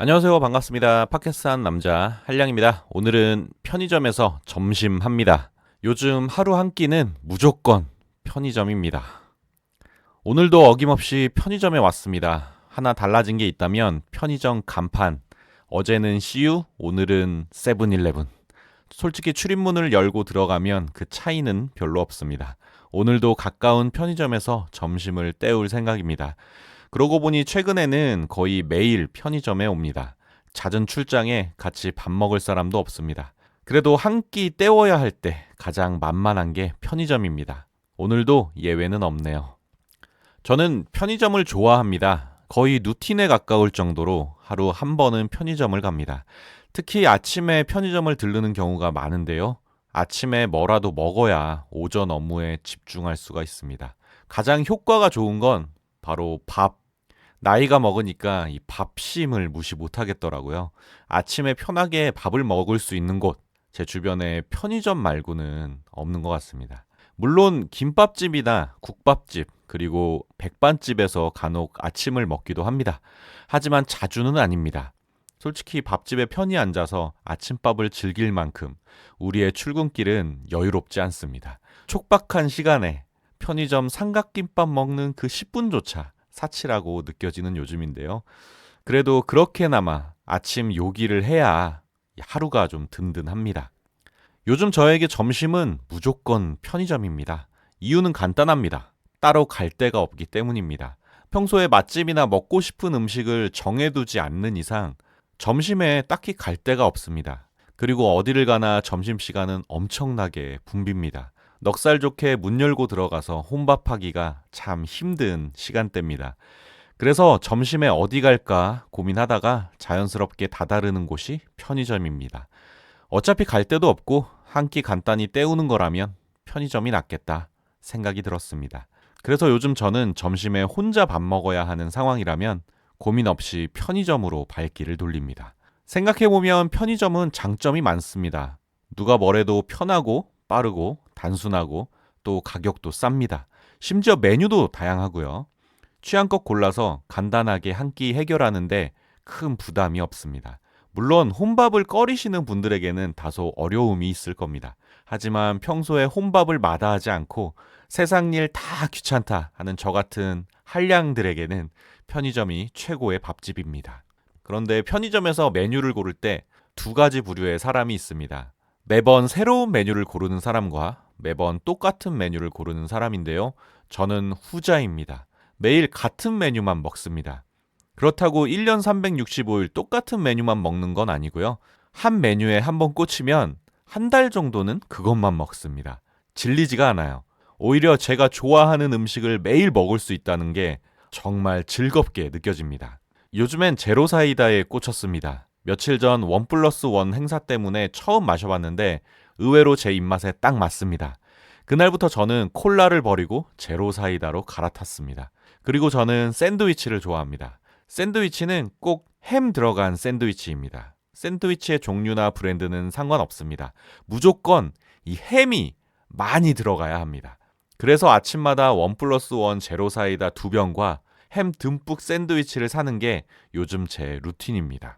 안녕하세요. 반갑습니다. 팟캐스트 한 남자 한량입니다. 오늘은 편의점에서 점심합니다. 요즘 하루 한 끼는 무조건 편의점입니다. 오늘도 어김없이 편의점에 왔습니다. 하나 달라진 게 있다면 편의점 간판. 어제는 CU, 오늘은 세븐일레븐. 솔직히 출입문을 열고 들어가면 그 차이는 별로 없습니다. 오늘도 가까운 편의점에서 점심을 때울 생각입니다. 그러고 보니 최근에는 거의 매일 편의점에 옵니다. 잦은 출장에 같이 밥 먹을 사람도 없습니다. 그래도 한 끼 때워야 할 때 가장 만만한 게 편의점입니다. 오늘도 예외는 없네요. 저는 편의점을 좋아합니다. 거의 루틴에 가까울 정도로 하루 한 번은 편의점을 갑니다. 특히 아침에 편의점을 들르는 경우가 많은데요. 아침에 뭐라도 먹어야 오전 업무에 집중할 수가 있습니다. 가장 효과가 좋은 건 바로 밥. 나이가 먹으니까 이 밥심을 무시 못하겠더라고요. 아침에 편하게 밥을 먹을 수 있는 곳, 제 주변에 편의점 말고는 없는 것 같습니다. 물론 김밥집이나 국밥집, 그리고 백반집에서 간혹 아침을 먹기도 합니다. 하지만 자주는 아닙니다. 솔직히 밥집에 편히 앉아서 아침밥을 즐길 만큼 우리의 출근길은 여유롭지 않습니다. 촉박한 시간에 편의점 삼각김밥 먹는 그 10분조차 사치라고 느껴지는 요즘인데요. 그래도 그렇게나마 아침 요기를 해야 하루가 좀 든든합니다. 요즘 저에게 점심은 무조건 편의점입니다. 이유는 간단합니다. 따로 갈 데가 없기 때문입니다. 평소에 맛집이나 먹고 싶은 음식을 정해두지 않는 이상 점심에 딱히 갈 데가 없습니다. 그리고 어디를 가나 점심시간은 엄청나게 붐빕니다. 넉살 좋게 문 열고 들어가서 혼밥하기가 참 힘든 시간대입니다. 그래서 점심에 어디 갈까 고민하다가 자연스럽게 다다르는 곳이 편의점입니다. 어차피 갈 데도 없고 한 끼 간단히 때우는 거라면 편의점이 낫겠다 생각이 들었습니다. 그래서 요즘 저는 점심에 혼자 밥 먹어야 하는 상황이라면 고민 없이 편의점으로 발길을 돌립니다. 생각해보면 편의점은 장점이 많습니다. 누가 뭐래도 편하고 빠르고 단순하고 또 가격도 쌉니다. 심지어 메뉴도 다양하고요. 취향껏 골라서 간단하게 한 끼 해결하는데 큰 부담이 없습니다. 물론 혼밥을 꺼리시는 분들에게는 다소 어려움이 있을 겁니다. 하지만 평소에 혼밥을 마다하지 않고 세상 일 다 귀찮다 하는 저 같은 한량들에게는 편의점이 최고의 밥집입니다. 그런데 편의점에서 메뉴를 고를 때 두 가지 부류의 사람이 있습니다. 매번 새로운 메뉴를 고르는 사람과 매번 똑같은 메뉴를 고르는 사람인데요. 저는 후자입니다. 매일 같은 메뉴만 먹습니다. 그렇다고 1년 365일 똑같은 메뉴만 먹는 건 아니고요. 한 메뉴에 한번 꽂히면 한 달 정도는 그것만 먹습니다. 질리지가 않아요. 오히려 제가 좋아하는 음식을 매일 먹을 수 있다는 게 정말 즐겁게 느껴집니다. 요즘엔 제로사이다에 꽂혔습니다. 며칠 전 1+1 행사 때문에 처음 마셔봤는데 의외로 제 입맛에 딱 맞습니다. 그날부터 저는 콜라를 버리고 제로사이다로 갈아탔습니다. 그리고 저는 샌드위치를 좋아합니다. 샌드위치는 꼭 햄 들어간 샌드위치입니다. 샌드위치의 종류나 브랜드는 상관없습니다. 무조건 이 햄이 많이 들어가야 합니다. 그래서 아침마다 1+1 제로사이다 2병과 햄 듬뿍 샌드위치를 사는 게 요즘 제 루틴입니다.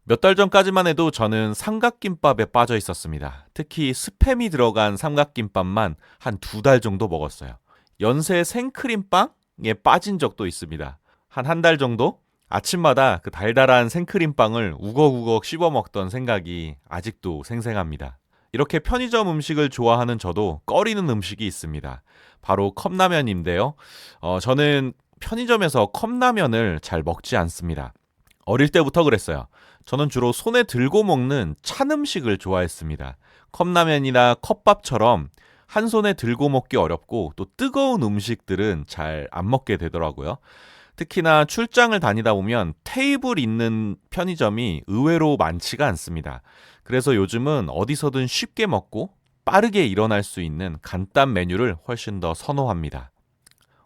몇 달 전까지만 해도 저는 삼각김밥에 빠져 있었습니다. 특히 스팸이 들어간 삼각김밥만 한 2달 정도 먹었어요. 연세 생크림빵에 빠진 적도 있습니다. 한 달 정도? 아침마다 그 달달한 생크림빵을 우걱우걱 씹어 먹던 생각이 아직도 생생합니다. 이렇게 편의점 음식을 좋아하는 저도 꺼리는 음식이 있습니다. 바로 컵라면인데요. 저는 편의점에서 컵라면을 잘 먹지 않습니다. 어릴 때부터 그랬어요. 저는 주로 손에 들고 먹는 찬 음식을 좋아했습니다. 컵라면이나 컵밥처럼 한 손에 들고 먹기 어렵고 또 뜨거운 음식들은 잘 안 먹게 되더라고요. 특히나 출장을 다니다 보면 테이블 있는 편의점이 의외로 많지가 않습니다. 그래서 요즘은 어디서든 쉽게 먹고 빠르게 일어날 수 있는 간단 메뉴를 훨씬 더 선호합니다.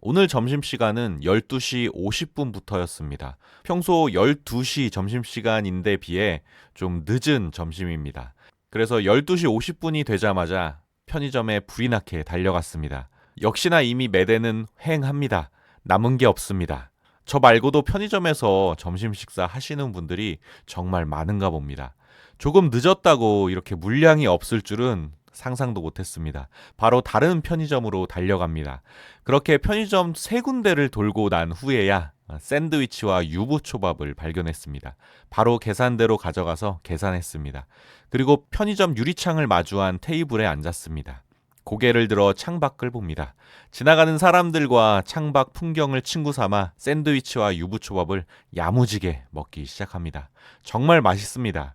오늘 점심시간은 12시 50분부터였습니다. 평소 12시 점심시간인데 비해 좀 늦은 점심입니다. 그래서 12시 50분이 되자마자 편의점에 불이 나게 달려갔습니다. 역시나 이미 매대는 횡합니다. 남은 게 없습니다. 저 말고도 편의점에서 점심 식사 하시는 분들이 정말 많은가 봅니다. 조금 늦었다고 이렇게 물량이 없을 줄은 상상도 못했습니다. 바로 다른 편의점으로 달려갑니다. 그렇게 편의점 세 군데를 돌고 난 후에야 샌드위치와 유부초밥을 발견했습니다. 바로 계산대로 가져가서 계산했습니다. 그리고 편의점 유리창을 마주한 테이블에 앉았습니다. 고개를 들어 창밖을 봅니다. 지나가는 사람들과 창밖 풍경을 친구 삼아 샌드위치와 유부초밥을 야무지게 먹기 시작합니다. 정말 맛있습니다.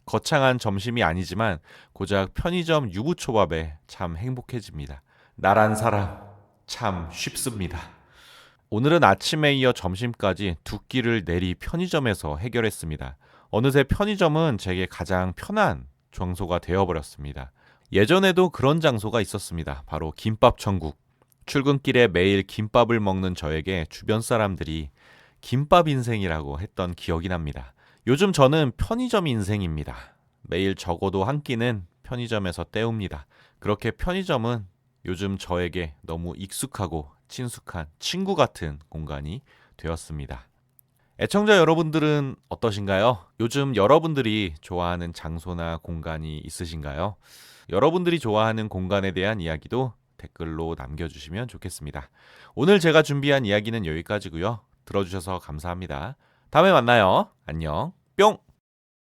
거창한 점심이 아니지만 고작 편의점 유부초밥에 참 행복해집니다. 나란 사람 참 쉽습니다. 오늘은 아침에 이어 점심까지 두 끼를 내리 편의점에서 해결했습니다. 어느새 편의점은 제게 가장 편한 장소가 되어버렸습니다. 예전에도 그런 장소가 있었습니다. 바로 김밥 천국. 출근길에 매일 김밥을 먹는 저에게 주변 사람들이 김밥 인생이라고 했던 기억이 납니다. 요즘 저는 편의점 인생입니다. 매일 적어도 한 끼는 편의점에서 때웁니다. 그렇게 편의점은 요즘 저에게 너무 익숙하고 친숙한 친구 같은 공간이 되었습니다. 애청자 여러분들은 어떠신가요? 요즘 여러분들이 좋아하는 장소나 공간이 있으신가요? 여러분들이 좋아하는 공간에 대한 이야기도 댓글로 남겨주시면 좋겠습니다. 오늘 제가 준비한 이야기는 여기까지고요. 들어주셔서 감사합니다. 다음에 만나요. 안녕. 뿅!